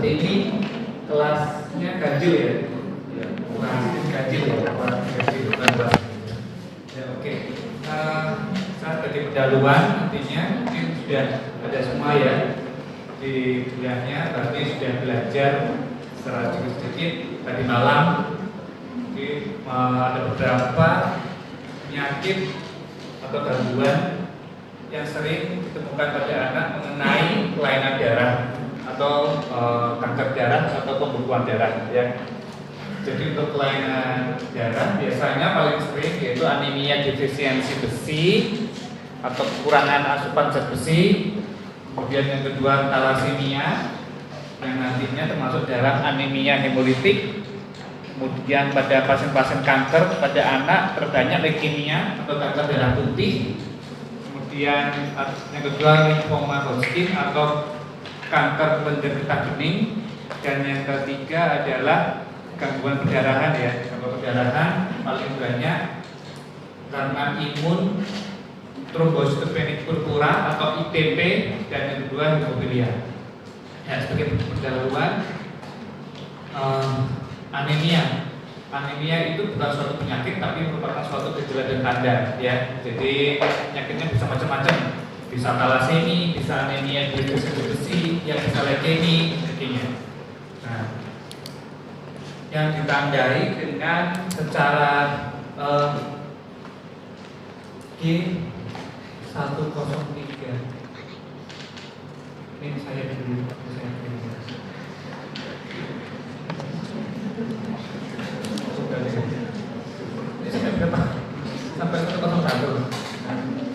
berarti ini kelasnya ganjil ya? Kelas ganjil ya? Ganjil bukan kelas. Ya oke. Saya sebagai pendahuluan nantinya mungkin sudah ada semua ya di kuliahnya, tapi sudah belajar secara sedikit tadi malam. Mungkin ada beberapa penyakit atau gangguan yang sering ditemukan pada anak mengenai kelainan darah atau kanker darah atau pembekuan darah ya. Jadi untuk kelainan darah biasanya paling sering yaitu anemia defisiensi besi atau kekurangan asupan zat besi. Kemudian yang kedua thalassemia yang nantinya termasuk dalam anemia hemolitik. Kemudian pada pasien-pasien kanker pada anak terbanyak leukemia atau kanker darah putih. Kemudian yang kedua lymphoma Hodgkin atau kanker penderita bening. Dan yang ketiga adalah gangguan perdarahan ya. Gangguan perdarahan paling banyak karena imun trombositopenia purpura atau ITP, dan yang kedua hemofilia. Ya, sebagai pendahuluan anemia. Anemia itu bukan suatu penyakit tapi merupakan suatu gejala dan tanda ya. Jadi penyakitnya bisa macam-macam. Bisa thalassemia, bisa anemia defisiensi besi, ya bisa leukemia sebagainya. Nah, yang ditandai dengan secara G103. Ini saya dulu, Ini saya berapa? Sampai 101.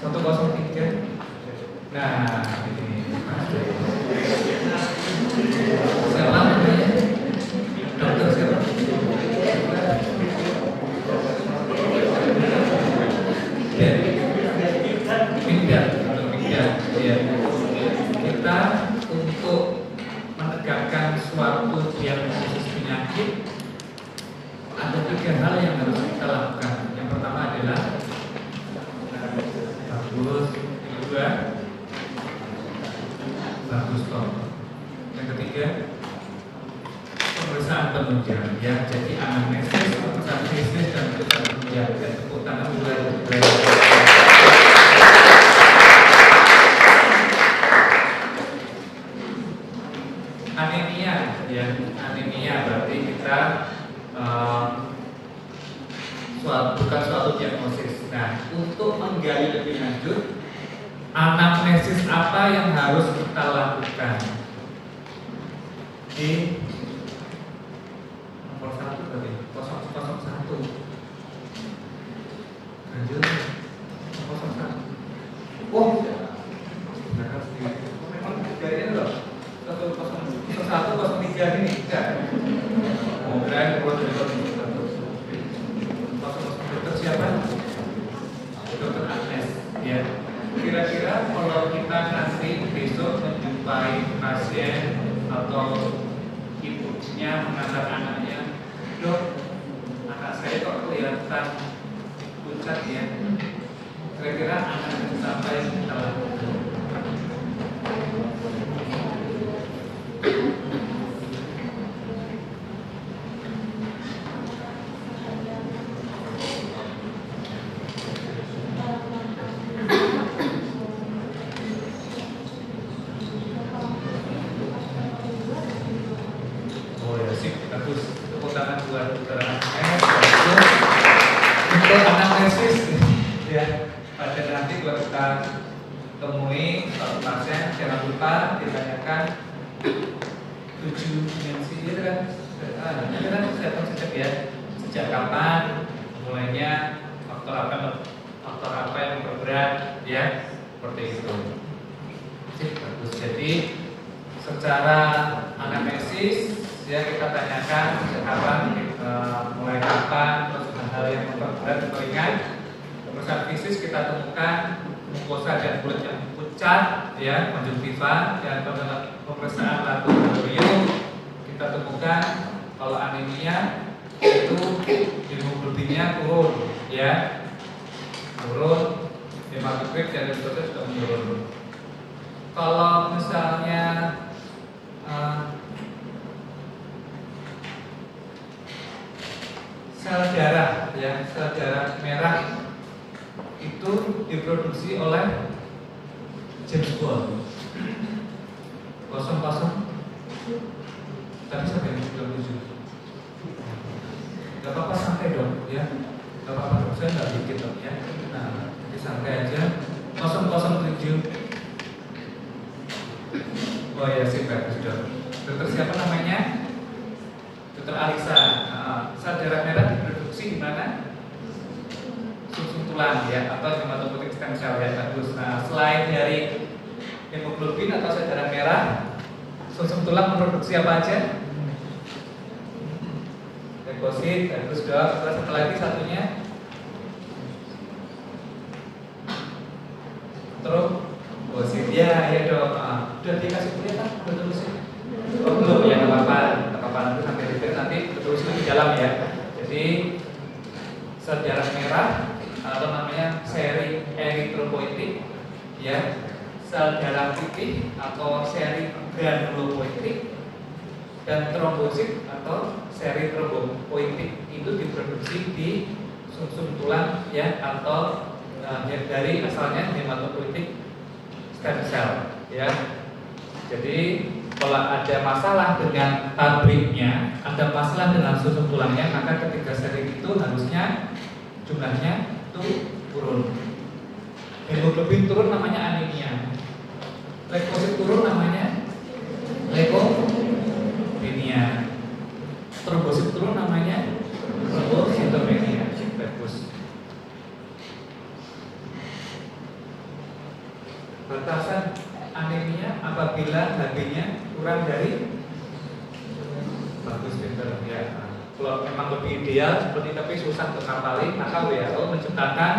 103. Nah, ini siapa namanya? Dokter siapa? Ya. Kita untuk menegakkan suatu diagnosis penyakit ada 3 hal yang harus kita lakukan. Yang pertama adalah bagus, yang kedua bagus toh. Yang ketiga pemeriksaan penunjang ya. Jadi anamnesis, pemeriksaan fisik dan pemeriksaan penunjang. Dan tepuk tangan mulai. Anemia ya, anemia berarti kita bukan suatu diagnosis. Nah, untuk menggali lebih lanjut, anamnesis apa yang harus kita lakukan? Di nomor 1 berarti 001. Lanjut 001. Oh, memang dari ini loh. 103 ini enggak. Oh, berarti dokter siapa? Dokter Agnes ya. Kira-kira kalau kita nanti besok menjumpai pasien atau ibunya mengantar anaknya, dok, anak saya kok kelihatan pucat ya. Kira-kira anak apa yang kita lakukan? Untuk anamnesis ya, pada nanti kalau kita temui satu pasien jangan lupa ditanyakan 7 dimensi itu kan kesehatan sejak ya, sejak kapan mulainya, faktor apa yang memperberat ya, seperti itu. Bagus. Jadi secara anamnesis ya kita tanyakan kapan, mulai kapan, terus hal yang memperberat atau ringan. Pemeriksaan fisik kita temukan mukosa dan kulit yang pucat ya, konjungtiva, dan pemeriksaan laboratorium kita temukan kalau anemia itu hemoglobinnya turun ya, turun, hematokrit dan leukemia juga menurun. Kalau misalnya sel darah ya, sel darah merah itu diproduksi oleh James Bond 00 tadi sampai 27. Gak apa-apa, santai dong ya, gak apa-apa dong, saya nggak dikit dong ya. Nah, jadi santai aja. 007. Oh ya, sip, bagus dong. Dokter siapa namanya? Dokter Alisa. Sel darah merah diproduksi di mana? Sumsum tulang ya, atau hematopoietic stem cell ya, bagus. Nah, selain dari hemoglobin atau sel darah merah, sumsum tulang memproduksi apa aja? Leukosit, bagus dok. Terus satu lagi satunya trombosit ya, ya dok. Udah dikasih kuliah kan? Udah terusin? Oh belum ya, nggak apa-apa, nanti sampai detail nanti terusin di dalam ya. Jadi sel darah merah atau namanya seri eritropoietik ya, sel darah putih atau seri granulopoietik, dan trombosit atau seri trombopoietik itu diproduksi di sumsum tulang ya, atau dari asalnya hematopoietic stem cell ya. Jadi kalau ada masalah dengan pabriknya, ada masalah dengan sumsum tulangnya, maka ketika seri itu harusnya jumlahnya itu turun. Hemoglobin turun namanya anemia. Leukosit turun namanya leukopenia. Trombosit turun namanya trombositopenia. Bagus. Batasan anemia apabila HB-nya kurang dari, bagus pinter ya. Kalau memang lebih ideal seperti tapi susah untuk ngapalin, maka WHO menciptakan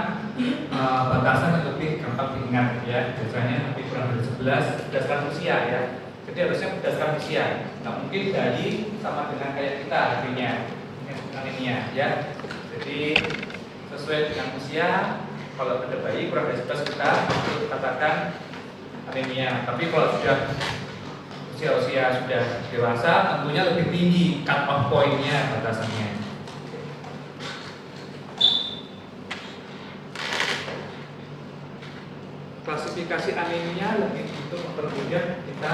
batasan yang lebih gampang diingat ya. Biasanya lebih kurang dari 11 berdasarkan usia ya. Jadi harusnya berdasarkan usia. Nggak mungkin bayi sama dengan kayak kita HB-nya anemia ya. Jadi sesuai dengan usia. Kalau ada bayi kurang dari 11 kita katakan anemia. Tapi kalau sudah usia sudah dewasa, tentunya lebih tinggi cut off point-nya, batasannya. Klasifikasi anemia lebih untuk mempermudah kita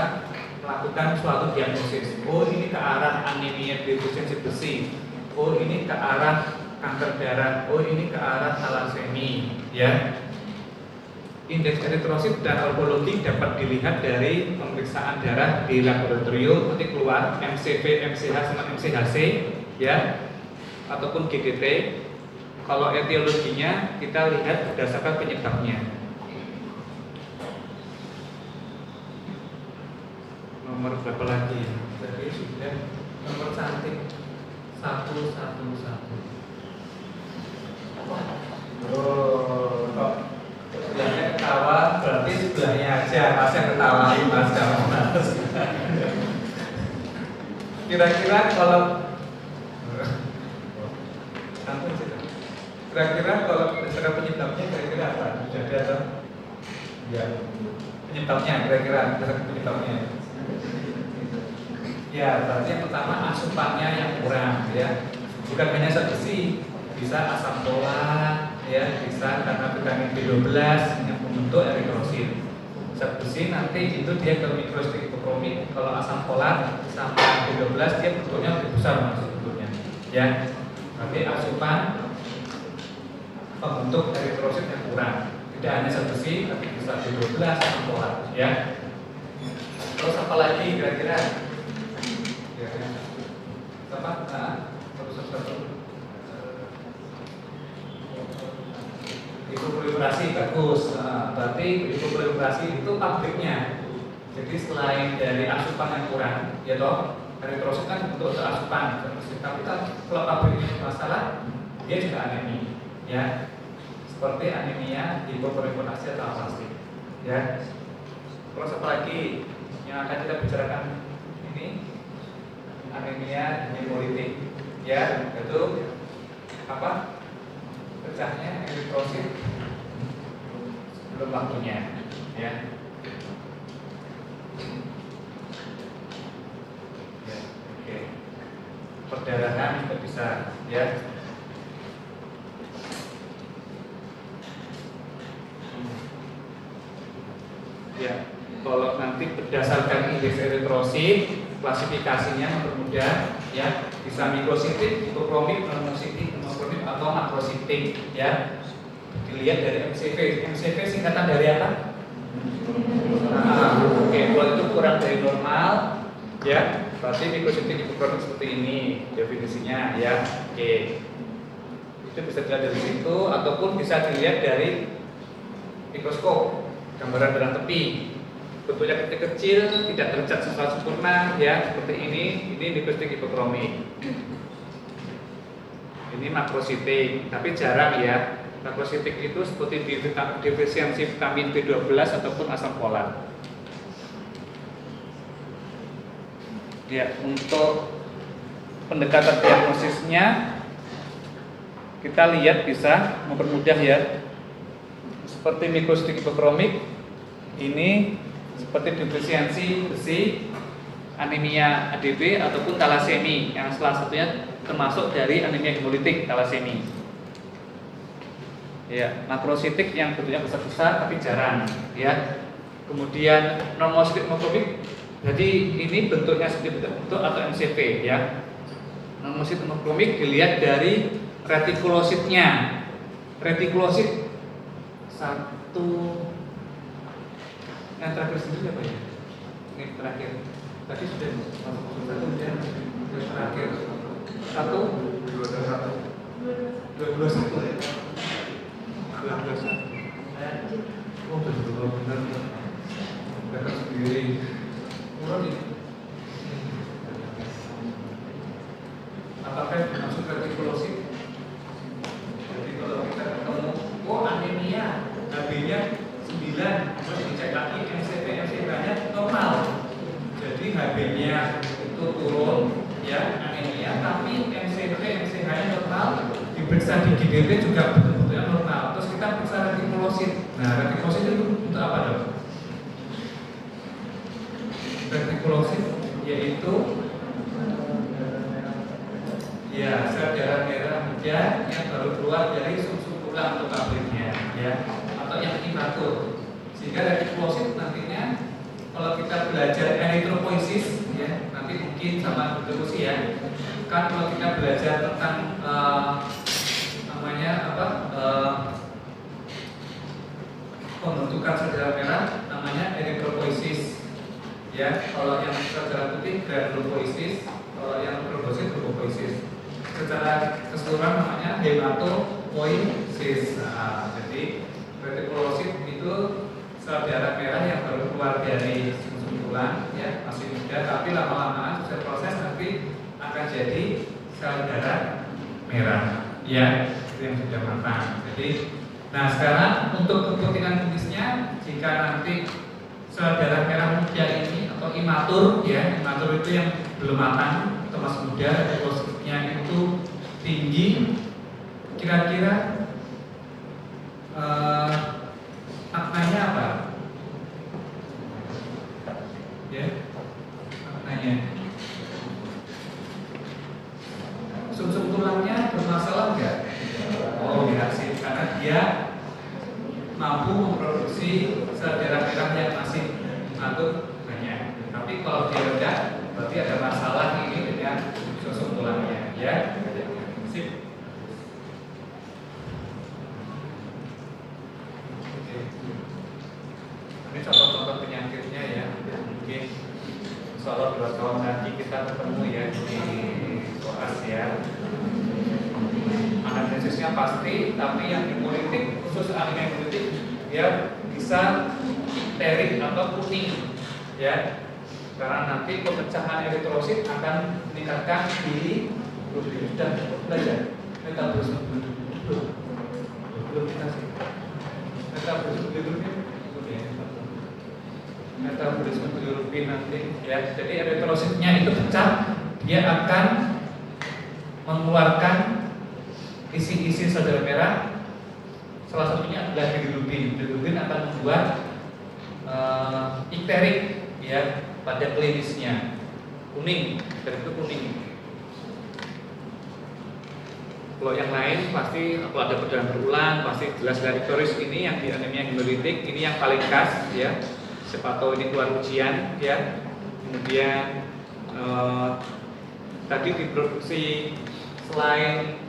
melakukan suatu diagnosis. Oh ini ke arah anemia defisiensi besi. Oh ini ke arah kanker darah. Oh ini ke arah thalassemia. Ya. Indeks eritrosit dan albologi dapat dilihat dari pemeriksaan darah di laboratorium, nanti keluar MCV, MCH sama MCHC ya, ataupun GDT. Kalau etiologinya kita lihat berdasarkan penyebabnya. Nomor berapa lagi? Tadi sudah nomor cantik 111. Oh, kok sebelahnya ketawa, berarti sebelahnya aja mas yang ketawain mas, jangan mas. Kira-kira kalau berdasarkan penyebabnya kira-kira apa? Sudah ada atau? Ya, penyebabnya kira-kira berdasarkan penyebabnya. Ya, berarti yang pertama asupannya yang kurang ya. Bukan hanya zat besi, bisa asam folat ya, bisa karena vitamin B12 yang membentuk eritrosit. Zat besi nanti itu dia ke mikroskop hipokromik. Kalau asam folat sama B12 dia bentuknya lebih besar maksud bentuknya ya. Berarti asupan pembentuk eritrosit yang kurang. Tidak hanya zat besi tapi bisa B12 asam folat ya. Terus apa lagi kira-kira? Apa? Satu. Hipoproliferasi bagus. Berarti hipoproliferasi itu pabriknya. Jadi selain dari asupan yang kurang, ya toh, eritrosit kan untuk asupan. Tapi kalau pabriknya masalah, dia juga anemia. Ya, seperti anemia hipoproliferasi atau aplastik. Ya. Terus apa lagi yang akan kita bicarakan ini? Anemia hemolitik ya, itu apa? Pecahnya eritrosit sebelum waktunya ya. Oke. Perdarahan juga bisa ya. eritosit, klasifikasinya mempermudah ya, bisa mikrositik, hipokromik, monomositik, hemokromik atau makrositik ya. Dilihat dari MCV. MCV singkatan dari apa? Oke, kalau itu kurang dari normal ya, berarti mikrositik hipokromik seperti ini definisinya ya. Oke. Itu bisa dilihat dari situ ataupun bisa dilihat dari mikroskop, gambaran darah tepi. Bentuknya kecil-kecil, tidak tercat secara sempurna ya, seperti ini mikrositik hipokromik. Ini makrositik, tapi jarang ya. Makrositik itu seperti defisiensi vitamin B12 ataupun asam folat. Ya, untuk pendekatan diagnosisnya kita lihat bisa mempermudah ya. Seperti mikrositik hipokromik ini seperti defisiensi besi, anemia ADP ataupun talasemi, yang salah satunya termasuk dari anemia hemolitik talasemi. Ya, makrositik yang bentuknya besar-besar tapi jarang ya. Kemudian non-mositik hemokromik, jadi ini bentuknya seperti bentuk atau MCV ya. Non-mositik hemokromik dilihat dari retikulositnya. Retikulosit satu, yang terakhir sendiri apa ya? Ini terakhir. Tadi sudah masuk satu dan terakhir satu, dua satu ya. Oh benar mereka sendiri kurang ini. Apakah masuk retikulosit? Jadi kalau kita ketemu anemia, HB-nya 9, terus dicek lagi MCV-nya normal. Jadi HB-nya itu turun ya, anemia, tapi MCH-nya normal, diperiksa di GDP juga betul-betul normal. Terus kita periksa retikulosit. Nah, retikulosit itu untuk apa dok? Retikulosit yaitu ya sel darah merah muda yang baru keluar dari sum-sum tulang atau pabriknya ya, atau yang imatur. Sehingga retikulosit nantinya kalau kita belajar eritropoiesis ya, nanti mungkin sama diskusi ya. Kan kalau kita belajar tentang namanya apa? Pembentukan sel darah merah namanya eritropoiesis. Ya, kalau yang sel darah putih granulopoiesis, kalau yang trombosit trombopoiesis. Secara keseluruhan namanya hematopoiesis. Nah, jadi retikulosit itu sel darah merah yang baru keluar dari sum-sum tulang ya, masih muda, tapi lama-lama sesuai proses nanti akan jadi sel darah merah ya, itu yang sudah matang. Jadi nah sekarang untuk kepentingan klinisnya, jika nanti sel darah merah muda ini atau imatur ya, imatur itu yang belum matang atau masih muda, retikulositnya itu tinggi, kira-kira maknanya apa? Ya, maknanya sum-sum tulangnya bermasalah enggak? Oh ya sih, karena dia mampu memproduksi sel darah merah yang masih imatur banyak. Tapi kalau dia rendah, berarti ada masalah ini dengan sum-sum tulangnya ya. Sip. Oke. Ini contoh-contoh penyakitnya ya. Mungkin insyaallah 2 tahun lagi kita ketemu ya di koas ya. Anamnesisnya pasti, tapi yang hemolitik, khusus anemia hemolitik, dia bisa terik atau kuning ya. Karena nanti pemecahan eritrosit akan meningkatkan bilirubin dan belajar metabolisme belum dikasih metabolisme bilirubin metabolisme bilirubin nanti ya. Jadi eritrositnya itu pecah, dia akan mengeluarkan isi-isi sel darah merah. Salah satunya adalah bilirubin. Bilirubin akan membuat ikterik ya pada klinisnya, kuning, dan itu kuning. Kalau yang lain pasti kalau ada perdarahan berulang pasti jelas laritoris. Ini yang di anemia hemolitik, ini yang paling khas ya. Siapa tahu ini keluar ujian ya. kemudian tadi diproduksi selain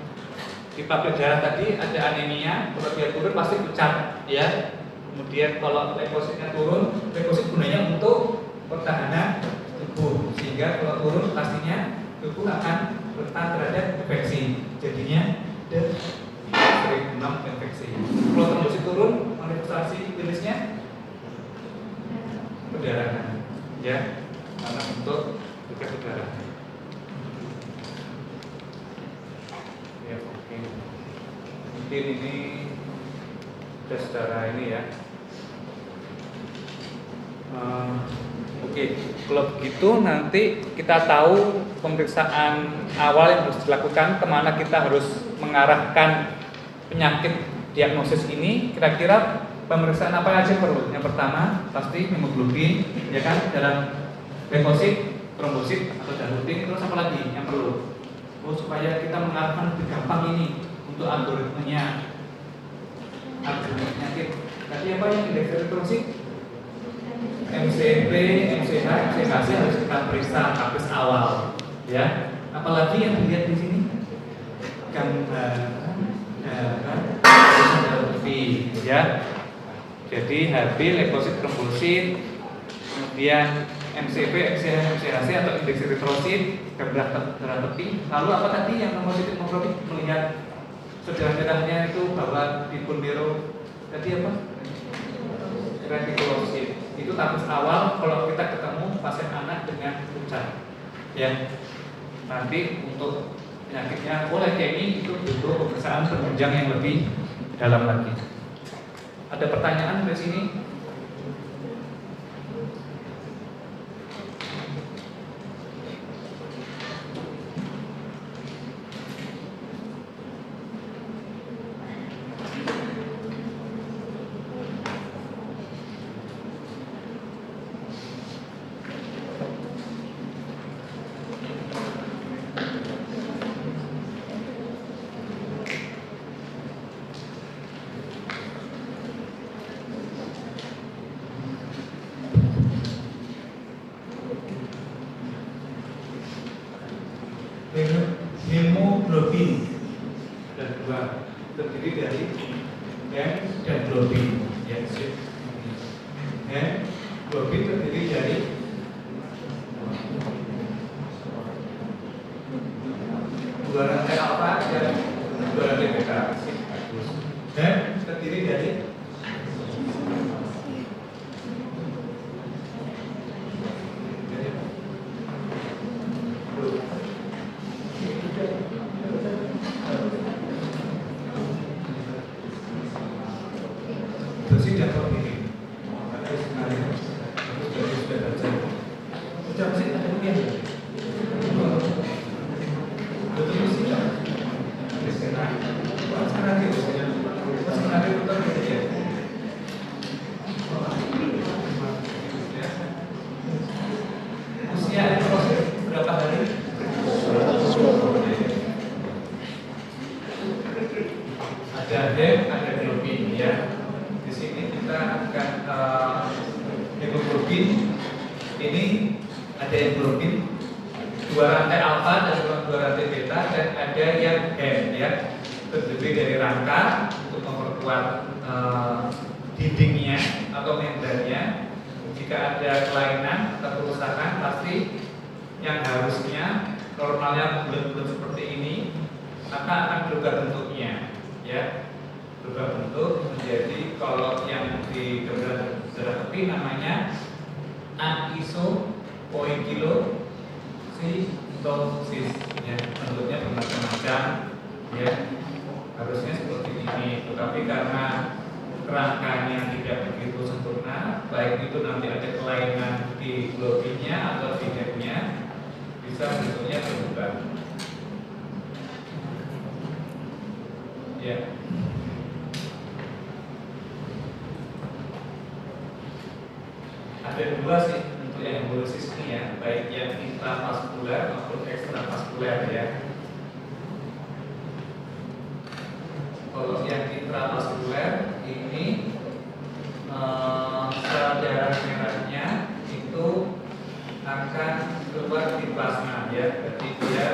di pabrik darah tadi ada anemia, kalau dia turun pasti pucat ya. Kemudian kalau leukositnya turun, leukosit gunanya untuk pertahanan tubuh, sehingga kalau turun pastinya tubuh akan rentan terhadap infeksi, jadinya sering demam infeksi. Kalau trombosit turun, manifestasi klinisnya perdarahan ya, karena untuk juga perdarahan. Ya, oke. Mungkin ini sudah secara ini ya. Oke, kalau begitu nanti kita tahu pemeriksaan awal yang harus dilakukan, kemana kita harus mengarahkan penyakit diagnosis ini. Kira-kira pemeriksaan apa aja perlu? Yang pertama pasti hemoglobin, ya kan, dalam leukosit, trombosit atau darah putih. Terus apa lagi yang perlu? Supaya kita mengarahkan lebih gampang ini untuk algoritmenya penyakit. Tadi apa yang indeks reproduksi? MCP, MCH, MCKC harus kita periksa habis awal, ya. Apalagi yang dilihat di sini gambaran darah putih, ya. Jadi HB, leukosit, trombosit, kemudian MCP, MCH, MCHC atau indeks eritrosit, gambar darah tepi. Lalu apa tadi yang nomor titik hemoglobin, melihat sejarah-sejarahnya itu bahwa di bone marrow tadi apa? Retikulosit. Itu tahap awal kalau kita ketemu pasien anak dengan pucat. Ya. Nanti untuk penyakitnya leukemia itu butuh pemeriksaan penunjang yang lebih dalam lagi. Ada pertanyaan dari sini? Hemoglobin dan dua terdiri dari hem dan globin. Ya, hemoglobin terdiri dari dua rantai alfa dan dua rantai beta. Hem terdiri dari ada dua sih untuk yang hemolisis ini ya, baik yang intravaskuler maupun ekstravaskuler ya. Kalau yang intravaskuler ini sel darah merahnya itu akan sana ya. Jadi dia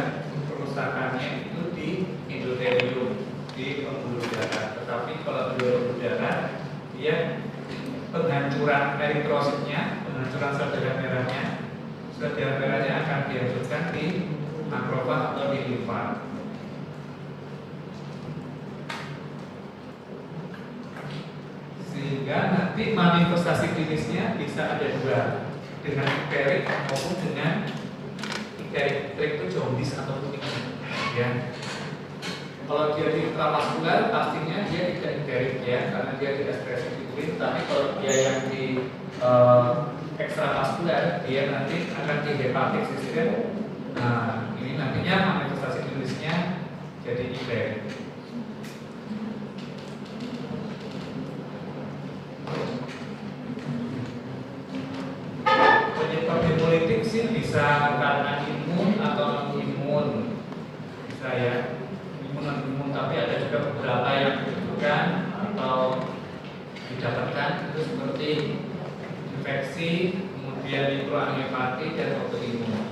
kerusakannya itu di endothelium, di pembuluh darah. Tetapi kalau di pembuluh darah dia penghancuran eritrositnya, penghancuran sel darah merahnya, sel darah merahnya akan dihancurkan di makrofag atau di limfa. Sehingga nanti manifestasi klinisnya bisa ada dua, dengan ikerik maupun dengan ikerik itu jaundice atau kuning ya. Kalau dia di intravaskular pastinya dia tidak ikerik ya, karena dia tidak ekspresi tubulin. Tapi kalau dia yang di ekstravaskular dia nanti akan di hepatic system. Nah ini nantinya manifestasi klinisnya jadi ikerik. Penyebab hemolitik sih bisa karena imun atau non imun, bisa ya, imun non imun. Tapi ada juga beberapa yang ditentukan atau didapatkan itu seperti infeksi, kemudian mikroangiopati dan autoimun.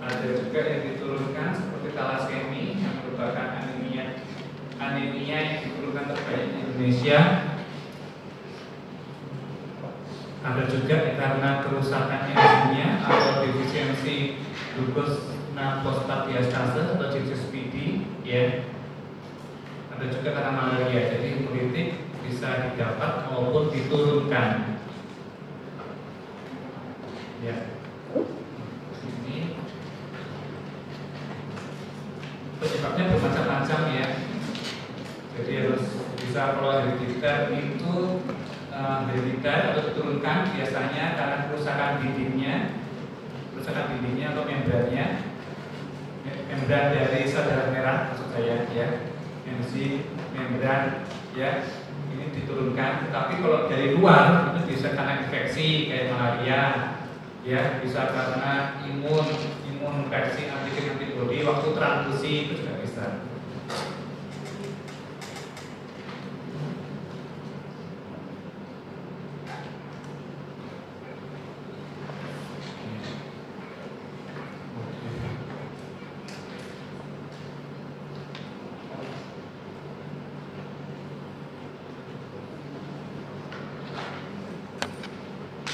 Ada juga yang diturunkan seperti talasemi yang merupakan anemia yang diturunkan terbanyak di Indonesia. Ada juga karena kerusakan enzimnya atau defisiensi glukos 6 fosfat diastase atau GSPD ya. Ada juga karena malaria. Jadi hemolitik bisa didapat maupun diturunkan ya. Ini penyebabnya bermacam-macam ya. Jadi harus bisa, kalau herediter itu herediter atau diturunkan biasanya karena kerusakan dindingnya atau membrannya, membran dari sel darah merah maksud saya ya, membran ya, ini diturunkan. Tapi kalau dari luar itu bisa karena infeksi kayak malaria ya, bisa karena imun reaksi antigen antibodi waktu transfusi itu juga bisa.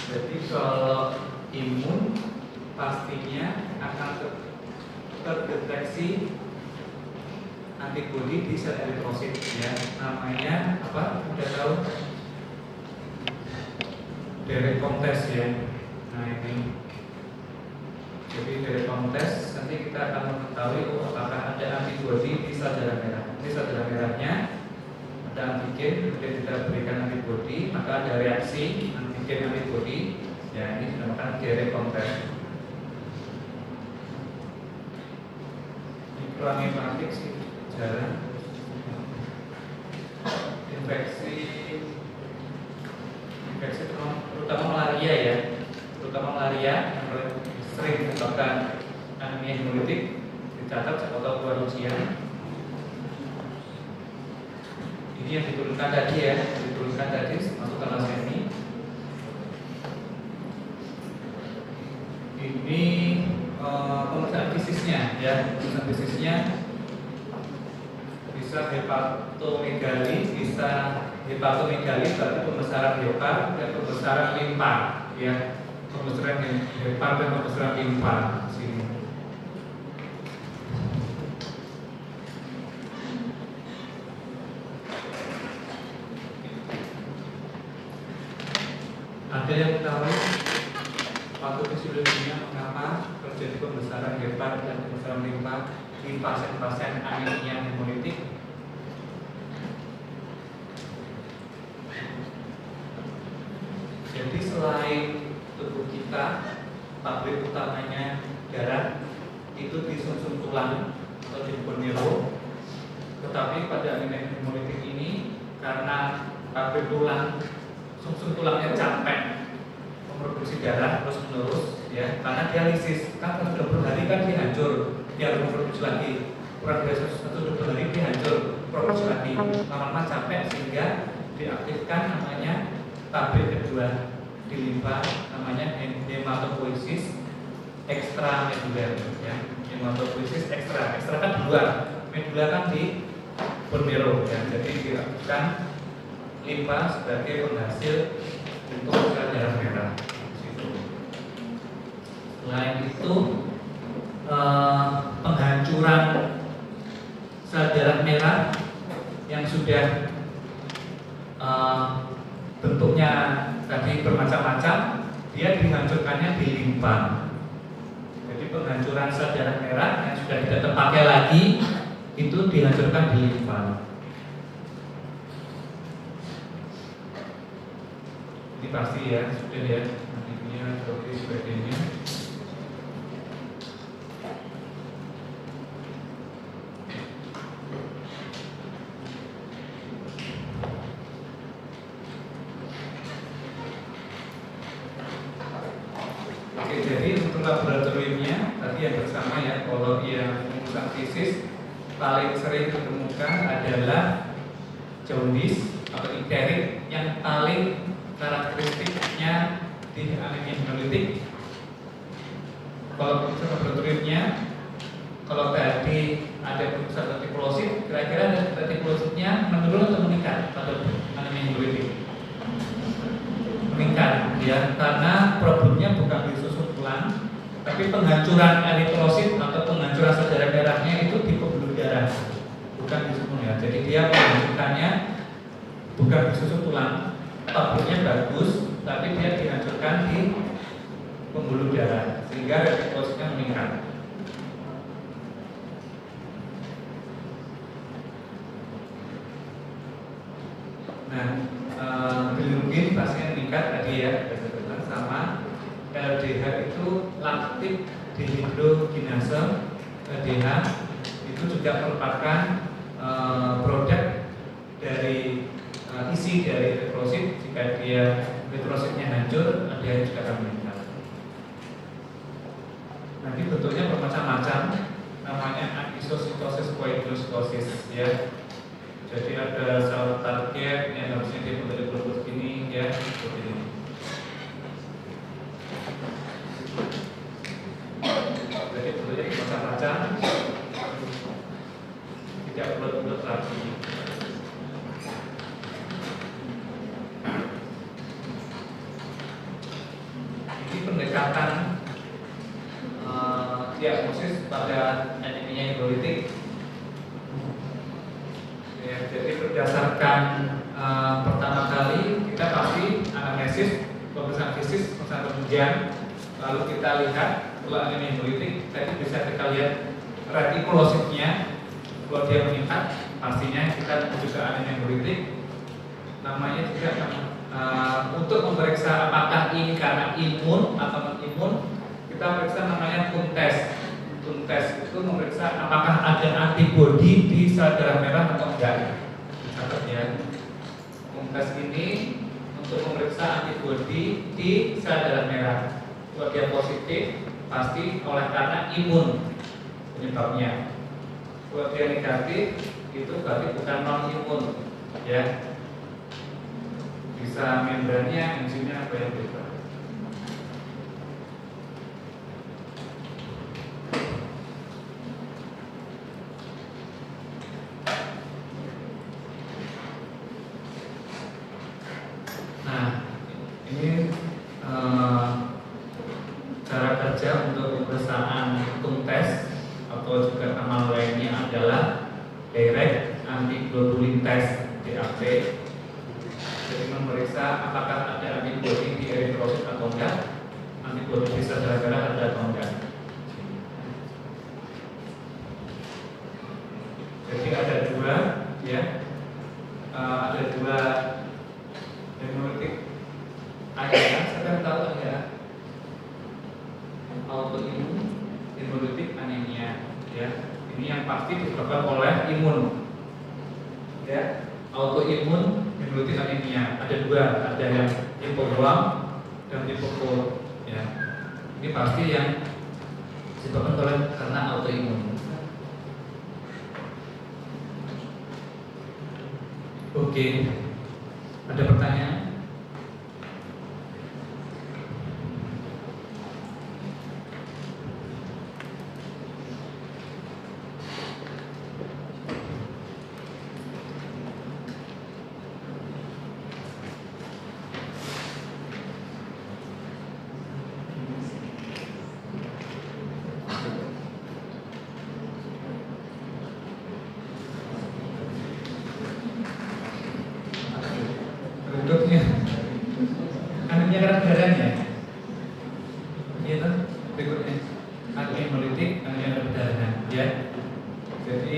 Jadi kalau imun pastinya akan terdeteksi antibodi di sel eritrosit ya. Namanya apa? Udah tahu? Direct test ya. Nah ini. Jadi direct test nanti kita akan mengetahui apakah ada antibodi di sel darah merah. Ini sel darah merahnya ada antigen, kemudian kita berikan antibodi, maka ada reaksi antigen antibodi. Ya ini dinamakan direct test. Mikroangiopati sih jarang. Infeksi terutama malaria ya, yang sering menyebabkan anemia hemolitik dicatat atau keluar ujian. Ini yang diturunkan tadi ya, masuk talasemi. Ini pemeriksaan fisisnya ya, bisa hepatomegali, berarti pembesaran hepar dan pembesaran limpa ya, pembesaran hepar dan pembesaran limpa sini. Ada yang tahu patofisiologinya mengapa terjadi pembesaran hepar dan pembesaran limpa di pasien-pasien anemia hemolitik? Jadi selain tubuh kita, pabrik utamanya darah itu di sumsum tulang atau di bone marrow. Tetapi pada anemia hemolitik ini karena pabrik tulang, sumsum tulangnya capek memproduksi darah terus menerus ya, karena dialisis kan sudah berhari kan dihancur, dia harus memproduksi lagi, kurang dari 1 hari dihancur, produksi lagi, lama-lama capek sehingga diaktifkan namanya pabrik kedua di limfa namanya hematopoiesis extramedular ya. Hematopoiesis extra kan di luar, medula kan di bone marrow ya. Jadi dilakukan limfa sebagai penghasil untuk sel darah merah. Selain itu penghancuran sel darah merah yang sudah bentuknya tadi bermacam-macam, dia dihancurkannya di limfa. Jadi penghancuran sel darah merah yang sudah tidak terpakai lagi itu dihancurkan di limfa. Ini pasti ya, sudah ya, nantinya seperti sebagainya. Oke, jadi untuk laboratoriumnya tadi yang bersama ya, kalau yang menggunakan fisis paling sering ditemukan adalah jaundice atau icteric, yang paling karakteristiknya di anemia hemolitik. Kalau untuk laboratoriumnya, kalau tadi ada pusat retikulosит, kira-kira retikulositnya menurun atau meningkat pada anemia hemolitik? Meningkat ya, karena problemnya bukan di susun tulang, tapi penghancuran eritrosit atau penghancuran sel darah merahnya itu di pembuluh darah, bukan di susun ya. Jadi dia menghancurkannya bukan di susun tulang, taburnya bagus, tapi dia dihancurkan di pembuluh darah sehingga retikulositnya meningkat. Nah, bilirubin pasien meningkat tadi ya, sama LDH itu laktik dehidrogenase LDH itu juga merupakan produk dari isi dari eritrosit. Jika dia eritrositnya hancur, LDH juga akan meningkat. Nanti bentuknya bermacam-macam, namanya anisositosis koidositosis ya. Jadi ada sel target yang harusnya dia dari globus ini ya, seperti ini. Jadi bentuknya macam-macam, tidak bulat-bulat lagi. Ini pendekatan diagnosis pada anemia hemolitik. Ya, jadi berdasarkan pertama kali kita pasti anamnesis, pemeriksaan fisik, pemeriksaan penunjang, lalu kita lihat kalau anemia hemolitik tadi bisa kita lihat retikulositnya, kalau dia meningkat pastinya kita juga anemia hemolitik. Namanya juga untuk memeriksa apakah ini karena imun atau non imun, kita periksa namanya TUM test. TUM test itu memeriksa apakah ada antibodi di sel darah merah atau enggak. Catat ya. TUM test ini untuk memeriksa antibodi di sel darah merah. Kalau dia positif, pasti oleh karena imun penyebabnya. Kalau dia negatif, itu berarti bukan non imun, ya. Bisa membrannya, enzimnya apa yang beda. Cara kerja untuk pemeriksaan TUM test atau juga nama lainnya adalah direct antiglobulin test (DAT). Jadi memeriksa apakah ada antibodi di eritrosit atau enggak, antibodi di sel darah merah ada atau enggak. Jadi ada dua, ya, ada dua hemolitik anemia. Siapa yang tahu ya? Autoimun hemolitik anemia, ya. Ini yang pasti disebabkan oleh imun, ya. Autoimun hemolitik anemia ada dua, ada yang tipe ruam dan tipe cold, ya. Ini pasti yang disebabkan oleh karena autoimun. Oke, ada pertanyaan? penyegaran darahnya. Itu berikutnya hemolytik, anemia perdarahan, ya. Jadi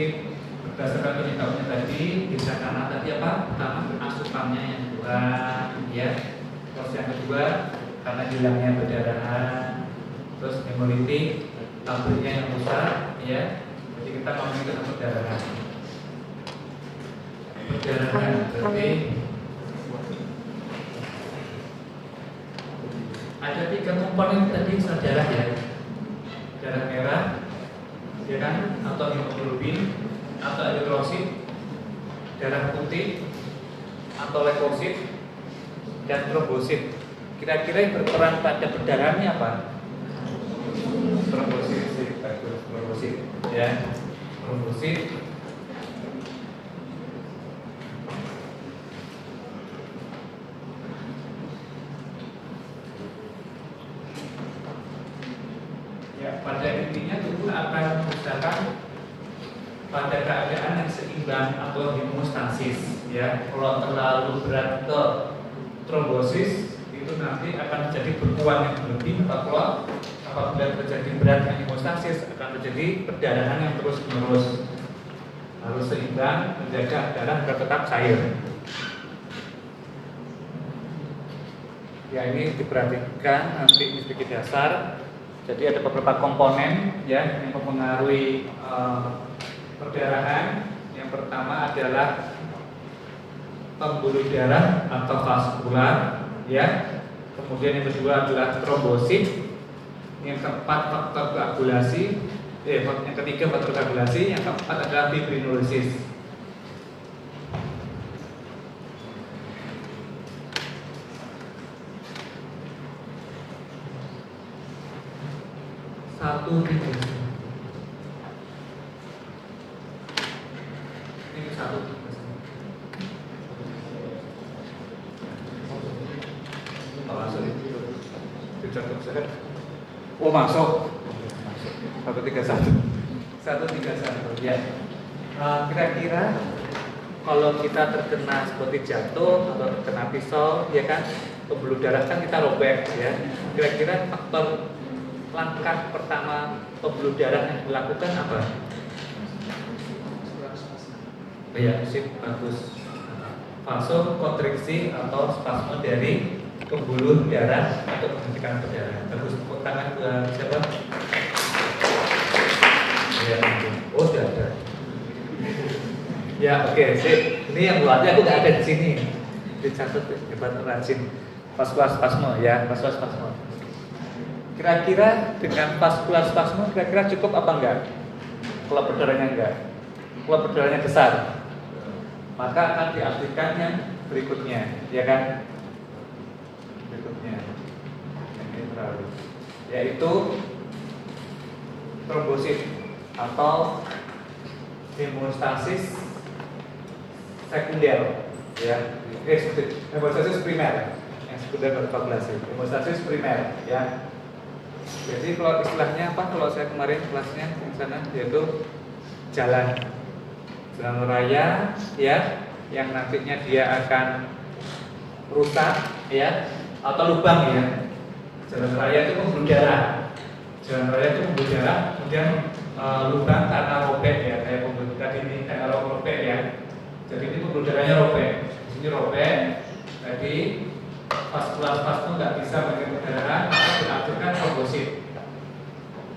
berdasarkan penyebabnya tadi bisa karena tadi apa? Pertama asupannya yang kurang, ya. Terus yang kedua karena hilangnya perdarahan, terus hemolytik, tabelnya yang rusak, ya. Jadi kita ngomongin tentang perdarahan. Perdarahan berarti ada 3 komponen tadi darah, ya. Darah merah, ya kan, atau hemoglobin, atau eritrosit, darah putih, atau leukosit, dan trombosit. Kira-kira yang berperan pada perdarahannya apa? Trombosit, trombosit, ya, trombosit. Ya, pada intinya tubuh akan mengusahakan pada keadaan yang seimbang atau homeostasis, ya. Kalau terlalu berat ke trombosis itu nanti akan terjadi berkurang yang berlebih, atau kalau apabila terjadi berat yang homeostasis akan terjadi perdarahan yang terus menerus. Harus seimbang, menjaga darah agar tetap cair. Ya, ini diperhatikan nanti di sedikit dasar. Jadi ada beberapa komponen, ya, yang mempengaruhi perdarahan. Yang pertama adalah pembuluh darah atau vaskular, ya. Kemudian yang kedua adalah trombosit. Yang keempat faktor koagulasi. Yang ketiga faktor koagulasi. Yang keempat adalah fibrinolisis. Satu tiga. Ini satu tiga. Oh, masuk. 131. 131, ya. Kira-kira kalau kita terkena seperti jatuh atau terkena pisau, ya kan, pembuluh darah kan kita robek, ya. Kira-kira faktor langkah pertama pembuluh darah yang dilakukan apa? Ya, sip, bagus. Vasokonstriksi atau spasme dari pembuluh darah untuk menghentikan perdarahan. Bagus, tepuk tangan buat siapa? Ya, oh, sudah ada. Ya, oke, sip. Ini yang buatnya aku nggak ada di sini. Dicatat, hebat rajin. Vaskular spasme, ya, vaskular spasme. Kira-kira dengan vaskular spasme kira-kira cukup apa enggak? Kalau perdarahannya enggak, kalau perdarahannya besar, maka akan diaplikasikan yang berikutnya, ya kan? Berikutnya, ini terlalu, yaitu trombosit atau hemostasis sekunder, ya. Hemostasis primer, yang sekunder berkoagulasi. Hemostasis primer, ya. Jadi kalau istilahnya apa? Kalau saya kemarin kelasnya di sana yaitu jalan raya, ya, yang nantinya dia akan rusak, ya, atau lubang, ya. Jalan raya itu pembuluh darah. Jalan raya itu pembuluh darah, kemudian lubang karena robek, ya, kayak pembuluh tadi ini kayak robek, ya. Jadi ini pembuluh darahnya robek. Di sini robek. Jadi vaskular spasme nggak bisa mengirim perdarahan, maka diaktifkan trombosit.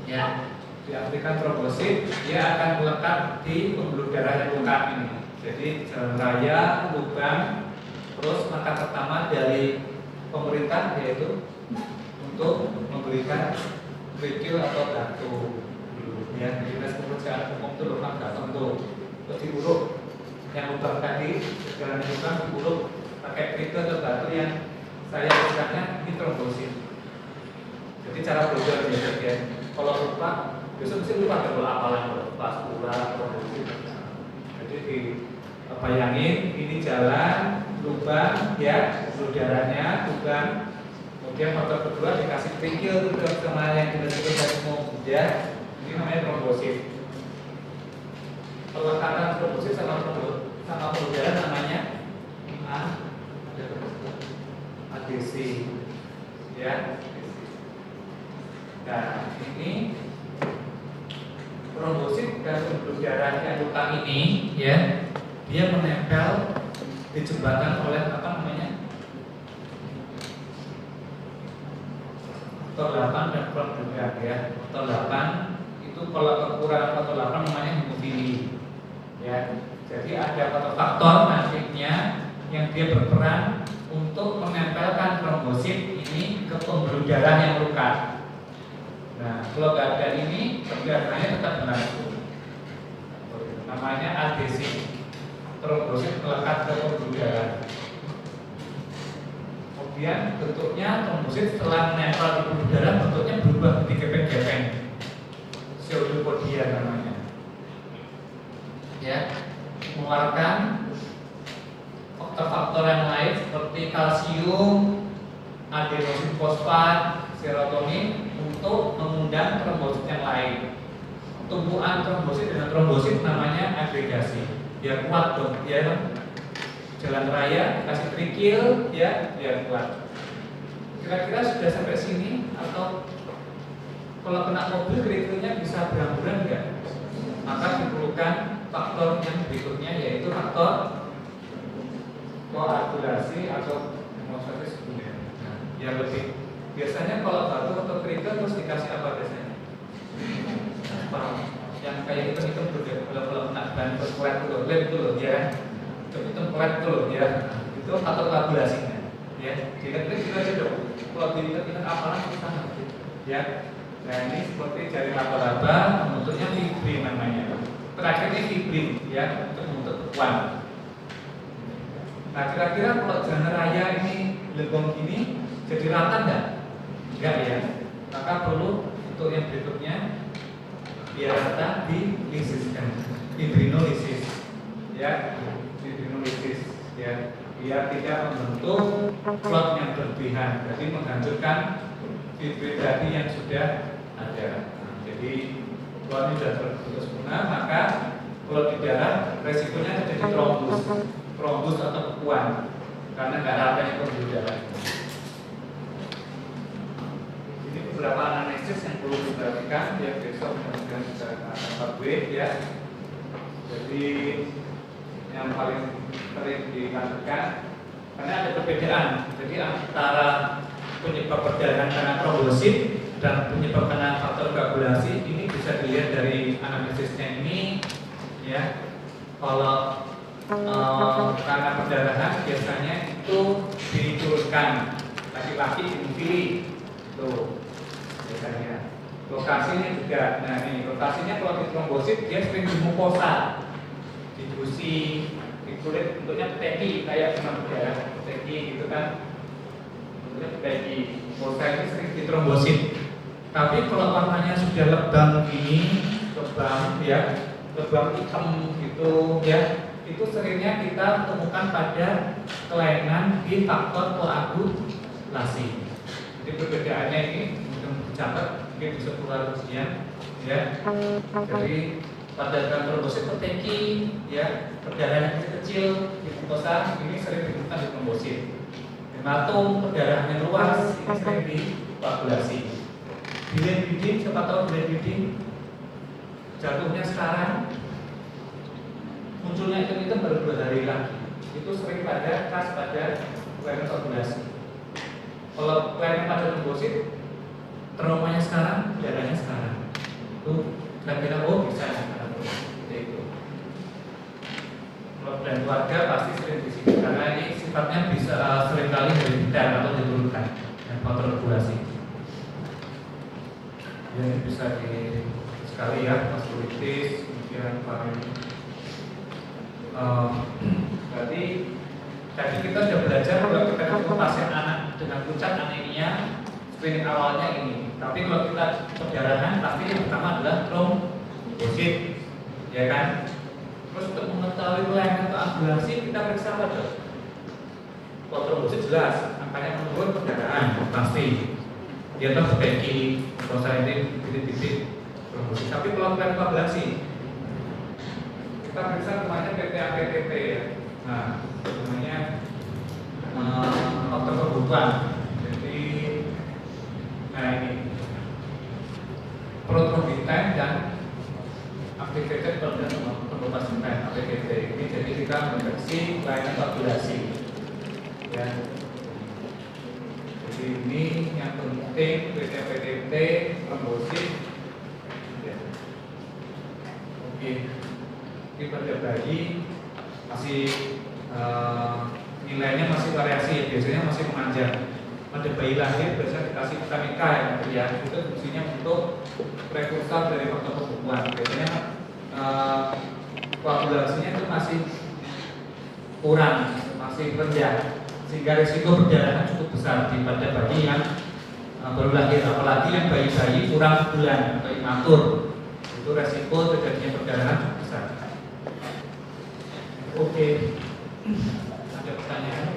Ya, diaktifkan trombosit, dia akan melekat di pembuluh darah yang luka ini. Jadi jalan raya, lubang, terus langkah pertama dari pemerintah yaitu untuk memberikan kerikil atau batu. Ya, di dinas pekerjaan umum itu lubang datang tuh, terus diuruk yang lubang tadi, jalan lubang diuruk pakai kerikil atau batu yang saya istilahnya ini trombosit. Jadi cara belajar biasa, ya. Kalau lupa, besok mesti lupa kalau apalan vaskular trombosit. Jadi bayangin ini jalan lubang, ya, pembuluh darahnya lubang. Kemudian faktor kedua dikasih kerikil ke sama yang kita sebut tadi umum, ya. Ini namanya trombosit. Pelekatan trombosit sama pembuluh darah namanya adesi. ya. Nah, ini trombosit dan pembuluh darah yang luka ini ya, dia menempel di jembatan oleh apa namanya? Faktor 8 dan faktor 2 ya. Faktor 8 itu kalau kekurangan faktor 8 namanya hemofili ya. Jadi ada faktor nantinya yang dia berperan untuk menempelkan trombosit ini ke pembuluh darah yang luka. Nah, kalau nggak ada ini, pergerakannya tetap berlangsung. Namanya adhesi. Trombosit melekat ke pembuluh darah. Kemudian bentuknya trombosit setelah menempel di pembuluh darah bentuknya berubah menjadi gepeng-gepeng. Pseudopodia namanya. Ya, mengeluarkan faktor-faktor yang lain seperti kalsium, adenosin fosfat, serotonin untuk mengundang trombosit yang lain. Tumpuan trombosit dengan trombosit namanya agregasi. Biar kuat dong, biar jalan raya kasih kerikil ya, biar kuat. Kira-kira sudah sampai sini atau kalau kena mobil kerikilnya bisa berhamburan enggak? Maka diperlukan faktor yang berikutnya yaitu faktor koagulasi atau hemostasis sekunder. Nah, yang lebih biasanya kalau batuk atau kerikil terus dikasih apa biasanya? Yang kayak hitam-hitam dulu kalau kena ban berkuat dulu, lem dulu ya, hitam kuat dulu ya, itu faktor koagulasinya. Ya, dilihat kita aja dong. Kalau dilihat apalah kita nanti ya. Nah ini seperti jari laba-laba, bentuknya fibrin namanya. Terakhir ini fibrin ya untuk membentuk bekuan. Nah kira-kira kalau jalan raya ini legong gini jadi rata enggak? Enggak ya. Maka perlu untuk yang berikutnya biar rata dilisiskan, fibrinolisis ya, fibrinolisis ya, biar tidak membentuk clot yang berlebihan, jadi menghancurkan fibrin tadi yang sudah ada. Nah, jadi kalau ini sudah terbentuk sempurna, maka kalau di darah resikonya terjadi trombus atau bekuan karena nggak ratanya pembuluh darah. Ini beberapa anamnesis yang perlu diperhatikan ya, besok mudah-mudahan bisa akan ya. Jadi yang paling sering dilakukan karena ada perbedaan. Jadi antara penyebab perdarahan karena trombosit dan penyebab karena faktor koagulasi ini bisa dilihat dari anamnesisnya ini ya. Kalau karena perdarahan biasanya itu diturunkan laki-laki hemofili tuh biasanya. Lokasinya juga, nah ini lokasinya kalau di trombosit dia sering di mukosa, di gusi, di kulit, bentuknya peteki kayak demam berdarah peteki gitu kan. Peteki, mukosa ini sering di trombosit. Tapi kalau warnanya sudah lebam gini, lebam ya, lebam hitam gitu ya, itu seringnya kita temukan pada kelainan di faktor koagulasi. Jadi perbedaannya ini mungkin dicatat, mungkin bisa keluar ujian ya. Jadi pada trombosit peteki ya, perdarahan yang kecil di mukosa ini sering ditemukan di trombosit. Hematom perdarahannya luas ini sering di koagulasi. Bilin, siapa tahu bilin jatuhnya sekarang, munculnya itu baru 2 hari lagi. Itu sering pada khas pada kelainan koagulasi. Kalau kelainan pada trombosit, traumanya sekarang, darahnya sekarang. Itu kira-kira bisa sekarang seperti itu. Kalau dan keluarga pasti sering di sini karena ini sifatnya bisa seringkali herediter atau diturunkan dan faktor koagulasi. Ya, ini bisa di sekali ya, vaskulitis, kemudian paru. Berarti tadi kita sudah belajar kalau kita ketemu pasien anak dengan puncak anemia, screening awalnya ini. Tapi kalau kita perdarahan, pasti yang pertama adalah trombosit, ya kan? Terus untuk mengetahui kelainan koagulasi kita periksa apa dong? Kalau trombosit jelas, angkanya menurun, perdarahan pasti. Dia tahu peteki, kosa ini titik-titik trombosit. Tapi kalau kelainan koagulasi, kita periksa namanya PTA-PTT ya. Nah, namanya faktor kebutuhan. Jadi level dan pemasukan APBD ini. Jadi kita mendeteksi layanan tabulasi ya. Jadi ini yang penting PTPTT komposit ya. Oke, ini pada bayi masih nilainya masih variasi, biasanya masih memanjang. Pada bayi lahir biasanya dikasih vitamin K ya, itu fungsinya untuk prekursor dari faktor pembunuhan. Biasanya koagulasinya itu masih kurang, masih rendah, sehingga risiko perdarahan cukup besar daripada bayi yang baru lahir, apalagi yang bayi-bayi kurang bulan atau imatur, itu risiko terjadinya perdarahan cukup besar. Oke, ada pertanyaan?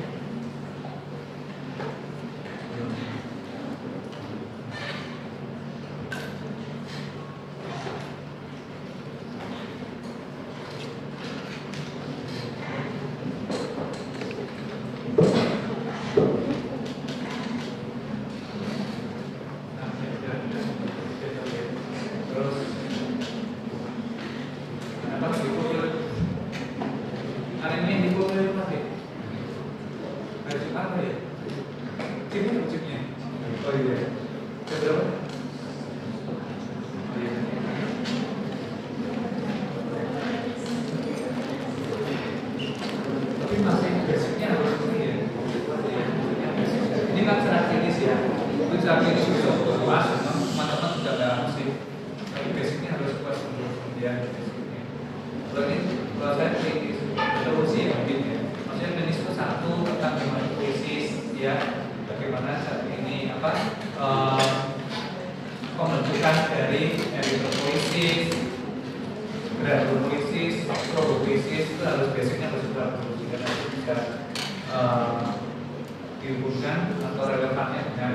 Pembentukan dari eritropoiesis, granulopoiesis, strobopoiesis itu harus basicnya harus bagus karena itu bisa dihubungkan atau relevannya dengan